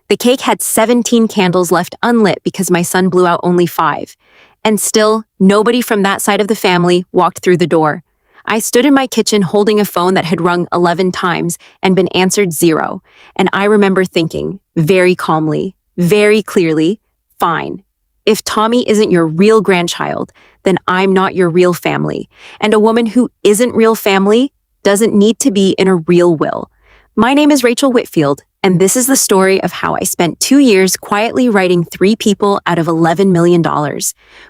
The cake had 17 candles left unlit because my son blew out only 5. And still, nobody from that side of the family walked through the door. I stood in my kitchen holding a phone that had rung 11 times and been answered 0. And I remember thinking, very calmly, very clearly, fine. If Tommy isn't your real grandchild, then I'm not your real family. And a woman who isn't real family doesn't need to be in a real will. My name is Rachel Whitfield, and this is the story of how I spent 2 years quietly writing 3 people out of $11 million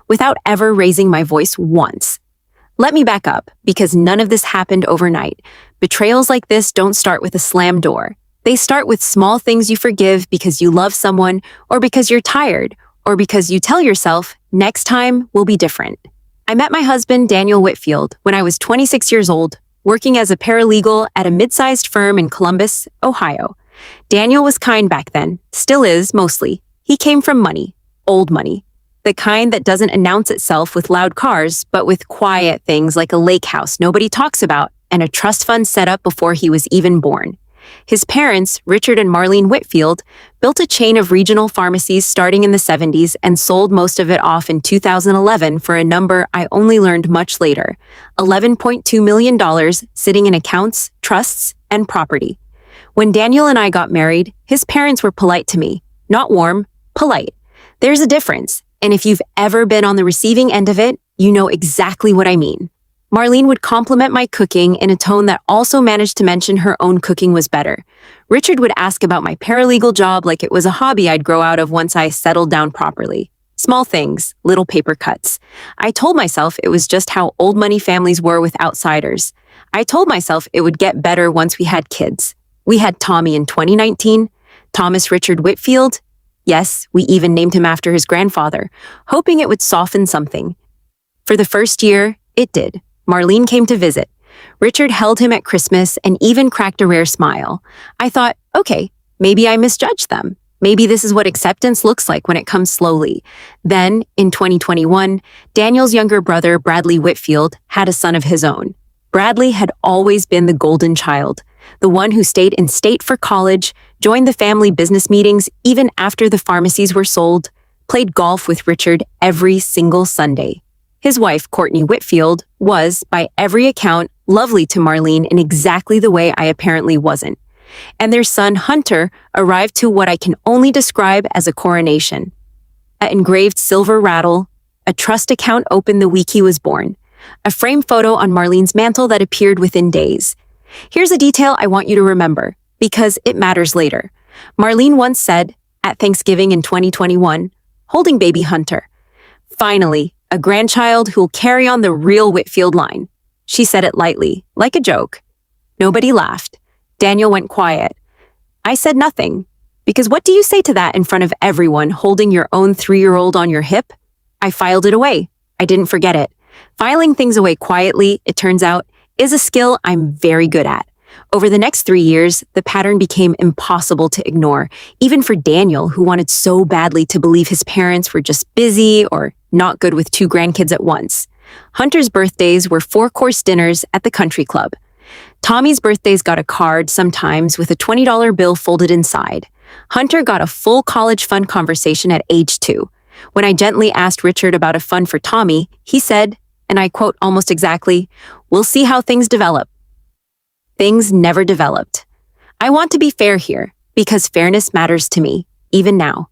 without ever raising my voice once. Let me back up, because none of this happened overnight. Betrayals like this don't start with a slammed door. They start with small things you forgive because you love someone, or because you're tired, or because you tell yourself, next time will be different. I met my husband, Daniel Whitfield, when I was 26 years old, working as a paralegal at a mid-sized firm in Columbus, Ohio. Daniel was kind back then, still is, mostly. He came from money, old money. The kind that doesn't announce itself with loud cars, but with quiet things like a lake house nobody talks about and a trust fund set up before he was even born. His parents, Richard and Marlene Whitfield, built a chain of regional pharmacies starting in the 70s and sold most of it off in 2011 for a number I only learned much later, $11.2 million sitting in accounts, trusts, and property. When Daniel and I got married, his parents were polite to me. Not warm, polite. There's a difference. And if you've ever been on the receiving end of it, you know exactly what I mean. Marlene would compliment my cooking in a tone that also managed to mention her own cooking was better. Richard would ask about my paralegal job like it was a hobby I'd grow out of once I settled down properly. Small things, little paper cuts. I told myself it was just how old money families were with outsiders. I told myself it would get better once we had kids. We had Tommy in 2019, Thomas Richard Whitfield. Yes, we even named him after his grandfather, hoping it would soften something. For the first year, it did. Marlene came to visit. Richard held him at Christmas and even cracked a rare smile. I thought, okay, maybe I misjudged them. Maybe this is what acceptance looks like when it comes slowly. Then, in 2021, Daniel's younger brother, Bradley Whitfield, had a son of his own. Bradley had always been the golden child, the one who stayed in state for college, joined the family business meetings even after the pharmacies were sold, played golf with Richard every single Sunday. His wife, Courtney Whitfield, was, by every account, lovely to Marlene in exactly the way I apparently wasn't. And their son, Hunter, arrived to what I can only describe as a coronation. An engraved silver rattle, a trust account opened the week he was born, a framed photo on Marlene's mantle that appeared within days. Here's a detail I want you to remember, because it matters later. Marlene once said, at Thanksgiving in 2021, holding baby Hunter, "Finally, a grandchild who'll carry on the real Whitfield line." She said it lightly, like a joke. Nobody laughed. Daniel went quiet. I said nothing, because what do you say to that in front of everyone holding your own 3-year-old on your hip? I filed it away. I didn't forget it. Filing things away quietly, it turns out, is a skill I'm very good at. Over the next 3 years, the pattern became impossible to ignore, even for Daniel, who wanted so badly to believe his parents were just busy or not good with 2 grandkids at once. Hunter's birthdays were 4-course dinners at the country club. Tommy's birthdays got a card, sometimes with a $20 bill folded inside. Hunter got a full college fund conversation at age 2. When I gently asked Richard about a fund for Tommy, he said, and I quote almost exactly, "We'll see how things develop." Things never developed. I want to be fair here, because fairness matters to me, even now.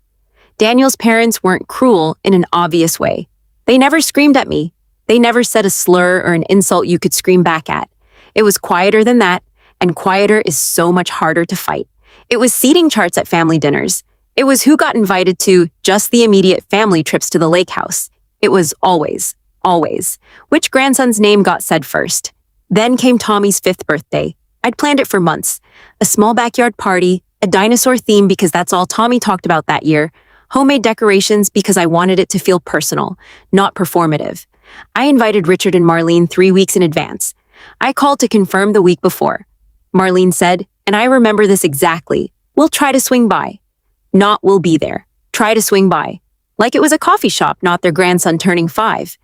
Daniel's parents weren't cruel in an obvious way. They never screamed at me. They never said a slur or an insult you could scream back at. It was quieter than that, and quieter is so much harder to fight. It was seating charts at family dinners. It was who got invited to just the immediate family trips to the lake house. It was always which grandson's name got said first. Then came Tommy's 5th birthday. I'd planned it for months. A small backyard party, a dinosaur theme because that's all Tommy talked about that year, homemade decorations because I wanted it to feel personal, not performative. I invited Richard and Marlene 3 weeks in advance. I called to confirm the week before. Marlene said, and I remember this exactly, "We'll try to swing by." Not "we'll be there." Try to swing by. Like it was a coffee shop, not their grandson turning 5.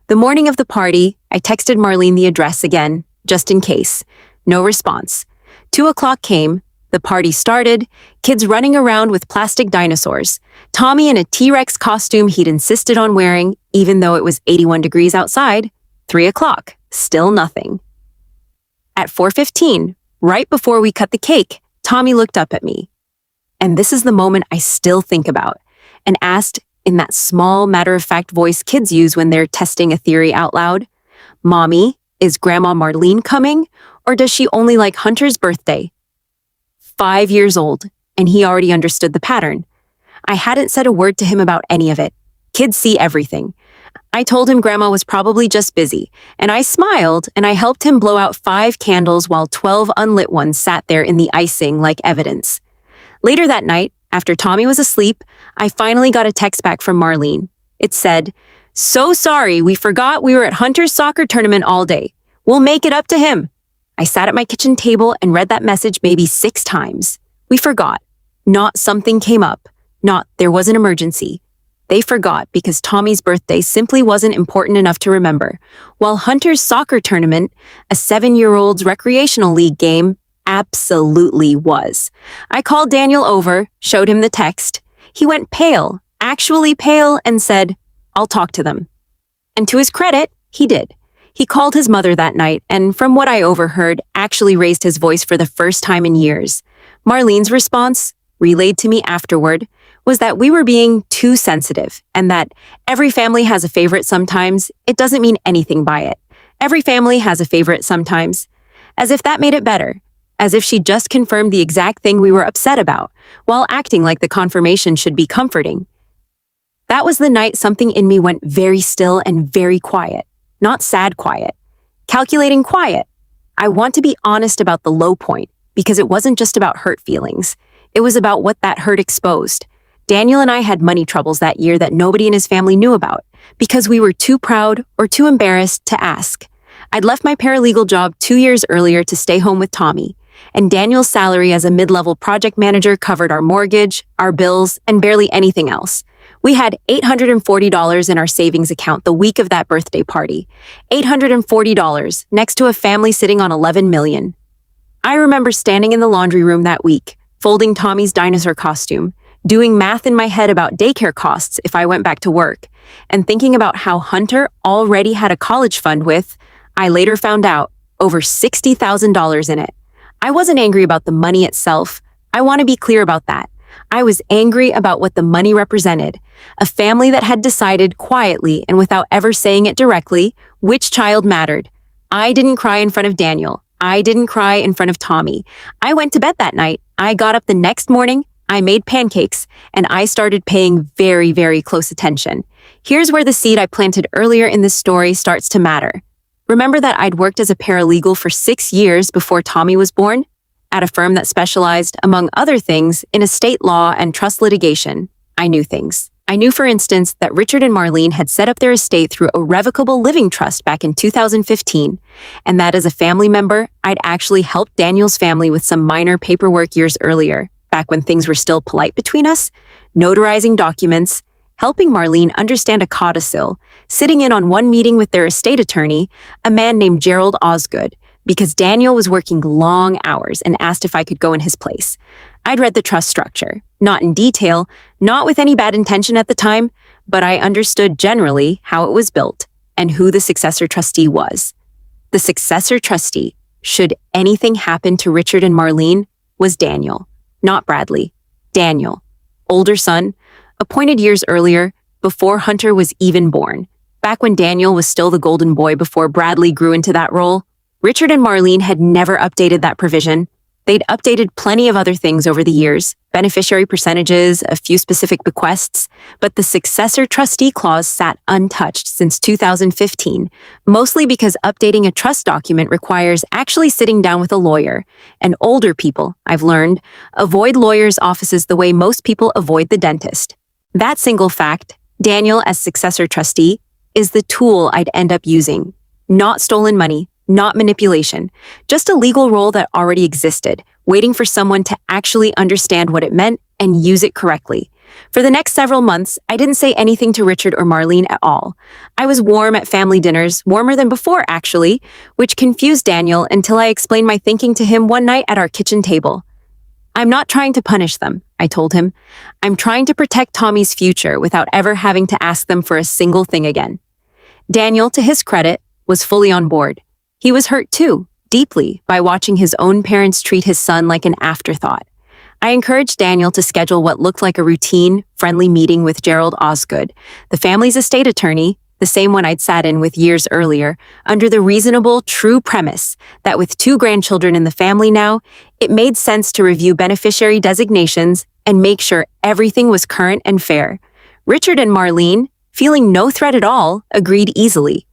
The morning of the party, I texted Marlene the address again, just in case. No response. 2 o'clock came. The party started, kids running around with plastic dinosaurs, Tommy in a T-Rex costume he'd insisted on wearing, even though it was 81 degrees outside. 3 o'clock, still nothing. At 4:15, right before we cut the cake, Tommy looked up at me. And this is the moment I still think about, and asked in that small, matter-of-fact voice kids use when they're testing a theory out loud, "Mommy, is Grandma Marlene coming, or does she only like Hunter's birthday?" 5 years old, and he already understood the pattern. I hadn't said a word to him about any of it. Kids see everything. I told him Grandma was probably just busy, and I smiled and I helped him blow out 5 candles while 12 unlit ones sat there in the icing like evidence. Later that night, after Tommy was asleep, I finally got a text back from Marlene. It said, "So sorry, we forgot we were at Hunter's soccer tournament all day. We'll make it up to him." I sat at my kitchen table and read that message maybe 6 times. We forgot. Not something came up. Not there was an emergency. They forgot because Tommy's birthday simply wasn't important enough to remember, while Hunter's soccer tournament, a 7-year-old's recreational league game, absolutely was. I called Daniel over, showed him the text. He went pale, actually pale, and said, "I'll talk to them." And to his credit, he did. He called his mother that night and, from what I overheard, actually raised his voice for the first time in years. Marlene's response, relayed to me afterward, was that we were being too sensitive and that every family has a favorite sometimes. It doesn't mean anything by it. Every family has a favorite sometimes. As if that made it better. As if she just confirmed the exact thing we were upset about, while acting like the confirmation should be comforting. That was the night something in me went very still and very quiet. Not sad quiet. Calculating quiet. I want to be honest about the low point, because it wasn't just about hurt feelings. It was about what that hurt exposed. Daniel and I had money troubles that year that nobody in his family knew about, because we were too proud or too embarrassed to ask. I'd left my paralegal job 2 years earlier to stay home with Tommy, and Daniel's salary as a mid-level project manager covered our mortgage, our bills, and barely anything else. We had $840 in our savings account the week of that birthday party. $840 next to a family sitting on $11 million. I remember standing in the laundry room that week, folding Tommy's dinosaur costume, doing math in my head about daycare costs if I went back to work, and thinking about how Hunter already had a college fund with, I later found out, over $60,000 in it. I wasn't angry about the money itself. I want to be clear about that. I was angry about what the money represented. A family that had decided quietly and without ever saying it directly which child mattered. I didn't cry in front of Daniel. I didn't cry in front of Tommy. I went to bed that night. I got up the next morning. I made pancakes, and I started paying very, very close attention. Here's where the seed I planted earlier in this story starts to matter. Remember that I'd worked as a paralegal for 6 years before Tommy was born? At a firm that specialized, among other things, in estate law and trust litigation. I knew things. I knew, for instance, that Richard and Marlene had set up their estate through a revocable living trust back in 2015, and that as a family member, I'd actually helped Daniel's family with some minor paperwork years earlier, back when things were still polite between us, notarizing documents, helping Marlene understand a codicil, sitting in on one meeting with their estate attorney, a man named Gerald Osgood, because Daniel was working long hours and asked if I could go in his place. I'd read the trust structure, not in detail, not with any bad intention at the time, but I understood generally how it was built and who the successor trustee was. The successor trustee, should anything happen to Richard and Marlene, was Daniel, not Bradley. Daniel, older son, appointed years earlier, before Hunter was even born. Back when Daniel was still the golden boy before Bradley grew into that role, Richard and Marlene had never updated that provision. They'd updated plenty of other things over the years, beneficiary percentages, a few specific bequests, but the successor trustee clause sat untouched since 2015, mostly because updating a trust document requires actually sitting down with a lawyer. And older people, I've learned, avoid lawyers' offices the way most people avoid the dentist. That single fact, Daniel as successor trustee, is the tool I'd end up using. Not stolen money, not manipulation, just a legal role that already existed, waiting for someone to actually understand what it meant and use it correctly. For the next several months, I didn't say anything to Richard or Marlene at all. I was warm at family dinners, warmer than before, actually, which confused Daniel until I explained my thinking to him one night at our kitchen table. I'm not trying to punish them, I told him. I'm trying to protect Tommy's future without ever having to ask them for a single thing again. Daniel, to his credit, was fully on board. He was hurt too, deeply, by watching his own parents treat his son like an afterthought. I encouraged Daniel to schedule what looked like a routine, friendly meeting with Gerald Osgood, the family's estate attorney, the same one I'd sat in with years earlier, under the reasonable, true premise that with 2 grandchildren in the family now, it made sense to review beneficiary designations and make sure everything was current and fair. Richard and Marlene, feeling no threat at all, agreed easily.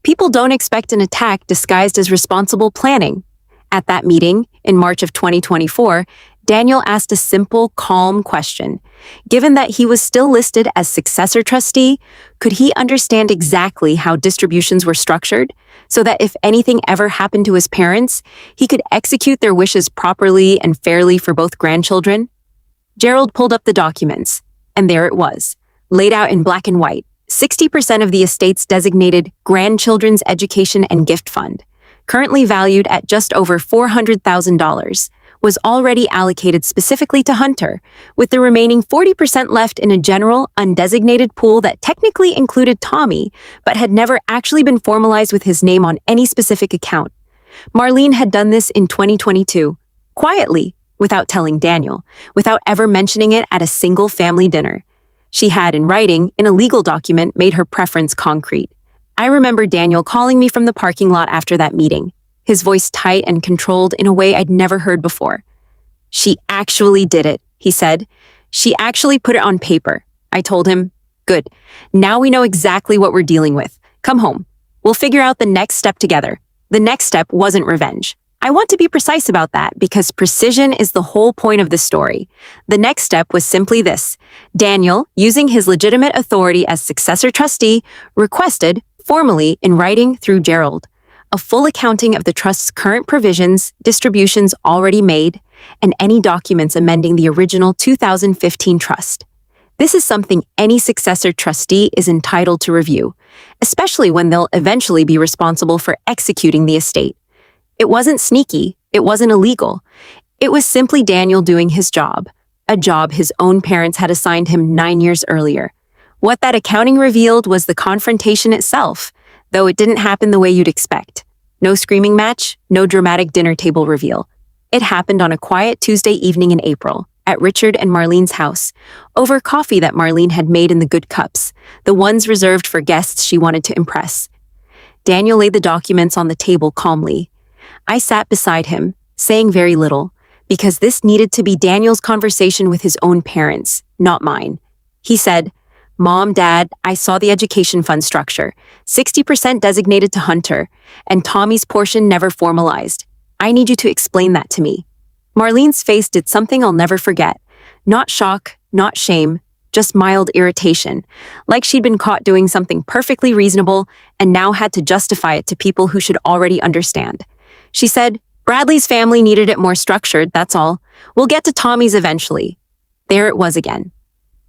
People don't expect an attack disguised as responsible planning. At that meeting, in March of 2024, Daniel asked a simple, calm question. Given that he was still listed as successor trustee, could he understand exactly how distributions were structured, so that if anything ever happened to his parents, he could execute their wishes properly and fairly for both grandchildren? Gerald pulled up the documents, and there it was, laid out in black and white. 60% of the estate's designated Grandchildren's Education and Gift Fund, currently valued at just over $400,000, was already allocated specifically to Hunter, with the remaining 40% left in a general, undesignated pool that technically included Tommy, but had never actually been formalized with his name on any specific account. Marlene had done this in 2022, quietly, without telling Daniel, without ever mentioning it at a single family dinner. She had, in writing, in a legal document, made her preference concrete. I remember Daniel calling me from the parking lot after that meeting, his voice tight and controlled in a way I'd never heard before. "She actually did it," he said. "She actually put it on paper." I told him, "Good. Now we know exactly what we're dealing with. Come home. We'll figure out the next step together." The next step wasn't revenge. I want to be precise about that because precision is the whole point of the story. The next step was simply this. Daniel, using his legitimate authority as successor trustee, requested, formally in writing through Gerald, a full accounting of the trust's current provisions, distributions already made, and any documents amending the original 2015 trust. This is something any successor trustee is entitled to review, especially when they'll eventually be responsible for executing the estate. It wasn't sneaky, it wasn't illegal. It was simply Daniel doing his job, a job his own parents had assigned him 9 years earlier. What that accounting revealed was the confrontation itself, though it didn't happen the way you'd expect. No screaming match, no dramatic dinner table reveal. It happened on a quiet Tuesday evening in April, at Richard and Marlene's house, over coffee that Marlene had made in the good cups, the ones reserved for guests she wanted to impress. Daniel laid the documents on the table calmly. I sat beside him, saying very little, because this needed to be Daniel's conversation with his own parents, not mine. He said, "Mom, Dad, I saw the education fund structure, 60% designated to Hunter, and Tommy's portion never formalized. I need you to explain that to me." Marlene's face did something I'll never forget. Not shock, not shame, just mild irritation, like she'd been caught doing something perfectly reasonable and now had to justify it to people who should already understand. She said, "Bradley's family needed it more structured, that's all. We'll get to Tommy's eventually." There it was again.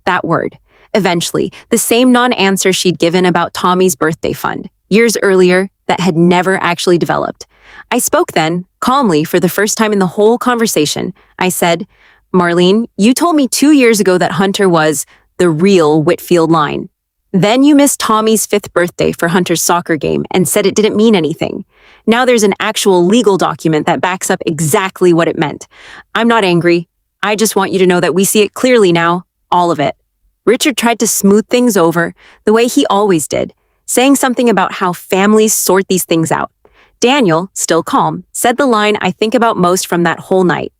That word, eventually, the same non-answer she'd given about Tommy's birthday fund, years earlier, that had never actually developed. I spoke then, calmly, for the first time in the whole conversation. I said, "Marlene, you told me 2 years ago that Hunter was the real Whitfield line. Then you missed Tommy's 5th birthday for Hunter's soccer game and said it didn't mean anything. Now there's an actual legal document that backs up exactly what it meant. I'm not angry. I just want you to know that we see it clearly now, all of it." Richard tried to smooth things over, the way he always did, saying something about how families sort these things out. Daniel, still calm, said the line I think about most from that whole night.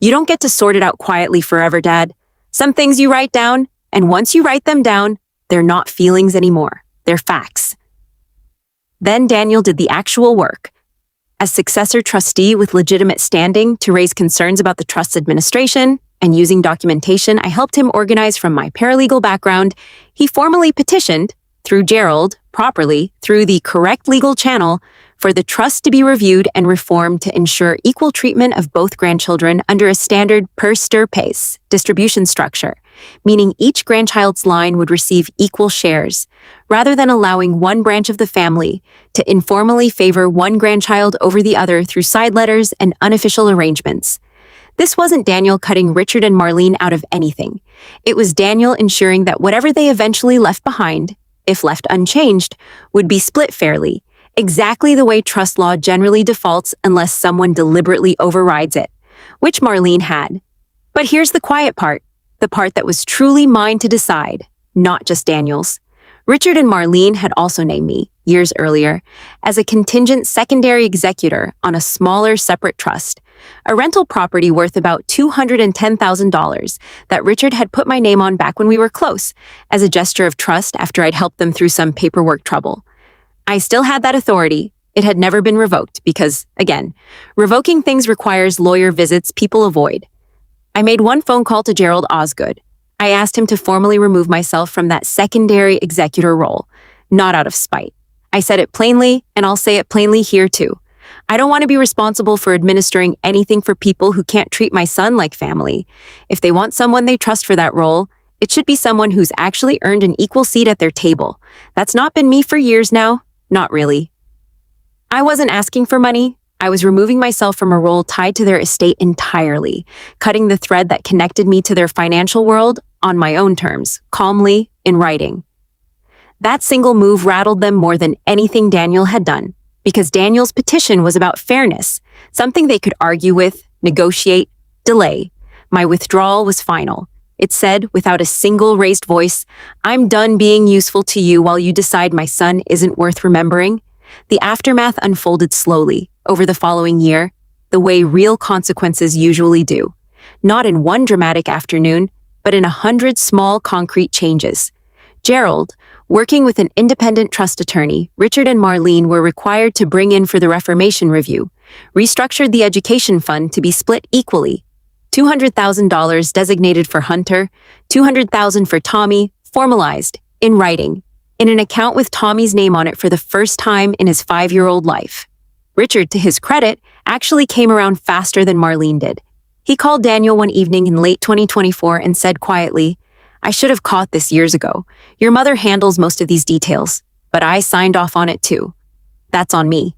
"You don't get to sort it out quietly forever, Dad. Some things you write down, and once you write them down, they're not feelings anymore. They're facts." Then Daniel did the actual work. As successor trustee with legitimate standing to raise concerns about the trust's administration, and using documentation I helped him organize from my paralegal background, he formally petitioned, through Gerald, properly, through the correct legal channel, for the trust to be reviewed and reformed to ensure equal treatment of both grandchildren under a standard per stir pace distribution structure, meaning each grandchild's line would receive equal shares, rather than allowing one branch of the family to informally favor one grandchild over the other through side letters and unofficial arrangements. This wasn't Daniel cutting Richard and Marlene out of anything. It was Daniel ensuring that whatever they eventually left behind, if left unchanged, would be split fairly, exactly the way trust law generally defaults unless someone deliberately overrides it, which Marlene had. But here's the quiet part, the part that was truly mine to decide, not just Daniel's. Richard and Marlene had also named me, years earlier, as a contingent secondary executor on a smaller separate trust, a rental property worth about $210,000 that Richard had put my name on back when we were close, as a gesture of trust after I'd helped them through some paperwork trouble. I still had that authority. It had never been revoked because, again, revoking things requires lawyer visits people avoid. I made one phone call to Gerald Osgood. I asked him to formally remove myself from that secondary executor role, not out of spite. I said it plainly, and I'll say it plainly here too. I don't want to be responsible for administering anything for people who can't treat my son like family. If they want someone they trust for that role, it should be someone who's actually earned an equal seat at their table. That's not been me for years now. Not really. I wasn't asking for money. I was removing myself from a role tied to their estate entirely, cutting the thread that connected me to their financial world on my own terms, calmly, in writing. That single move rattled them more than anything Daniel had done, because Daniel's petition was about fairness, something they could argue with, negotiate, delay. My withdrawal was final. It said, without a single raised voice, "I'm done being useful to you while you decide my son isn't worth remembering." The aftermath unfolded slowly, over the following year, the way real consequences usually do. Not in one dramatic afternoon, but in 100 small concrete changes. Gerald, working with an independent trust attorney, Richard and Marlene were required to bring in for the Reformation Review, restructured the education fund to be split equally. $200,000 designated for Hunter, $200,000 for Tommy, formalized, in writing, in an account with Tommy's name on it for the first time in his 5-year-old life. Richard, to his credit, actually came around faster than Marlene did. He called Daniel one evening in late 2024 and said quietly, "I should have caught this years ago. Your mother handles most of these details, but I signed off on it too. That's on me."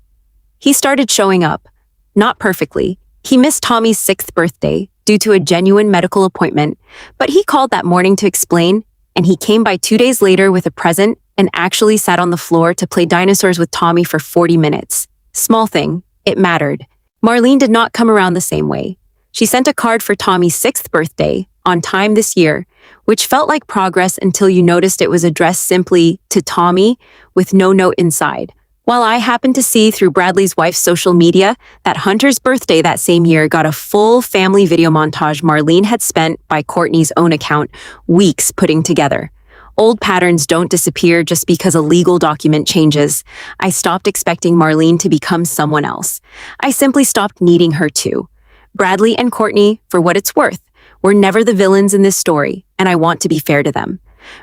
He started showing up. Not perfectly. He missed Tommy's 6th birthday due to a genuine medical appointment, but he called that morning to explain, and he came by 2 days later with a present and actually sat on the floor to play dinosaurs with Tommy for 40 minutes. Small thing, it mattered. Marlene did not come around the same way. She sent a card for Tommy's 6th birthday, on time this year, which felt like progress until you noticed it was addressed simply to Tommy with no note inside. While I happened to see through Bradley's wife's social media that Hunter's birthday that same year got a full family video montage Marlene had spent, by Courtney's own account, weeks putting together. Old patterns don't disappear just because a legal document changes. I stopped expecting Marlene to become someone else. I simply stopped needing her to. Bradley and Courtney, for what it's worth, were never the villains in this story, and I want to be fair to them.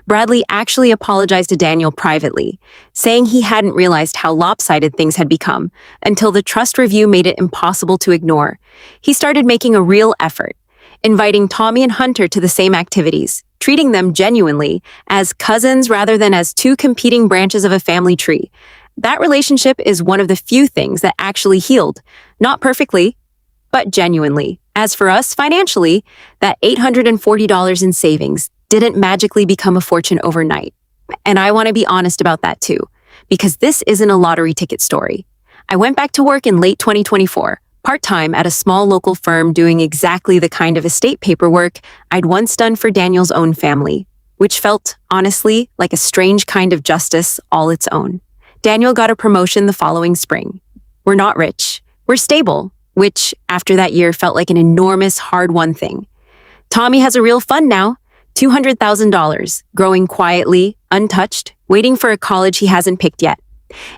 Bradley actually apologized to Daniel privately, saying he hadn't realized how lopsided things had become until the trust review made it impossible to ignore. He started making a real effort, inviting Tommy and Hunter to the same activities, treating them genuinely as cousins rather than as two competing branches of a family tree. That relationship is one of the few things that actually healed, not perfectly, but genuinely. As for us, financially, that $840 in savings didn't magically become a fortune overnight. And I want to be honest about that too, because this isn't a lottery ticket story. I went back to work in late 2024, part-time at a small local firm doing exactly the kind of estate paperwork I'd once done for Daniel's own family, which felt, honestly, like a strange kind of justice all its own. Daniel got a promotion the following spring. We're not rich. We're stable, which, after that year, felt like an enormous, hard-won thing. Tommy has a real fund now, $200,000, growing quietly, untouched, waiting for a college he hasn't picked yet.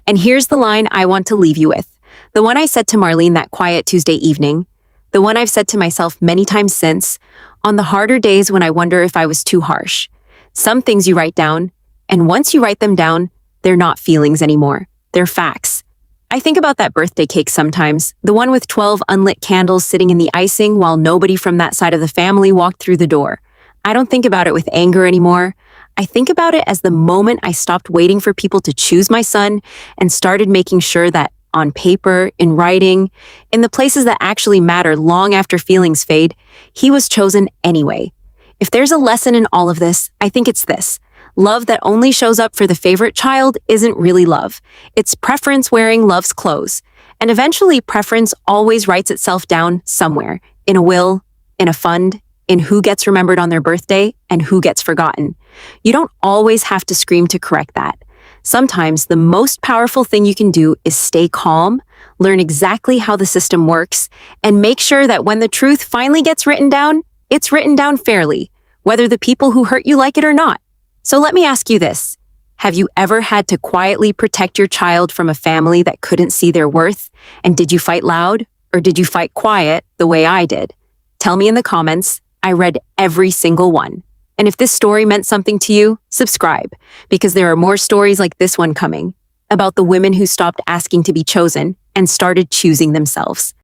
And here's the line I want to leave you with. The one I said to Marlene that quiet Tuesday evening. The one I've said to myself many times since, on the harder days when I wonder if I was too harsh. Some things you write down, and once you write them down, they're not feelings anymore. They're facts. I think about that birthday cake sometimes, the one with 12 unlit candles sitting in the icing while nobody from that side of the family walked through the door. I don't think about it with anger anymore. I think about it as the moment I stopped waiting for people to choose my son and started making sure that on paper, in writing, in the places that actually matter long after feelings fade, he was chosen anyway. If there's a lesson in all of this, I think it's this. Love that only shows up for the favorite child isn't really love. It's preference wearing love's clothes. And eventually, preference always writes itself down somewhere, in a will, in a fund, in who gets remembered on their birthday and who gets forgotten. You don't always have to scream to correct that. Sometimes the most powerful thing you can do is stay calm, learn exactly how the system works, and make sure that when the truth finally gets written down, it's written down fairly, whether the people who hurt you like it or not. So let me ask you this. Have you ever had to quietly protect your child from a family that couldn't see their worth? And did you fight loud or did you fight quiet the way I did? Tell me in the comments. I read every single one. And if this story meant something to you, subscribe, because there are more stories like this one coming about the women who stopped asking to be chosen and started choosing themselves.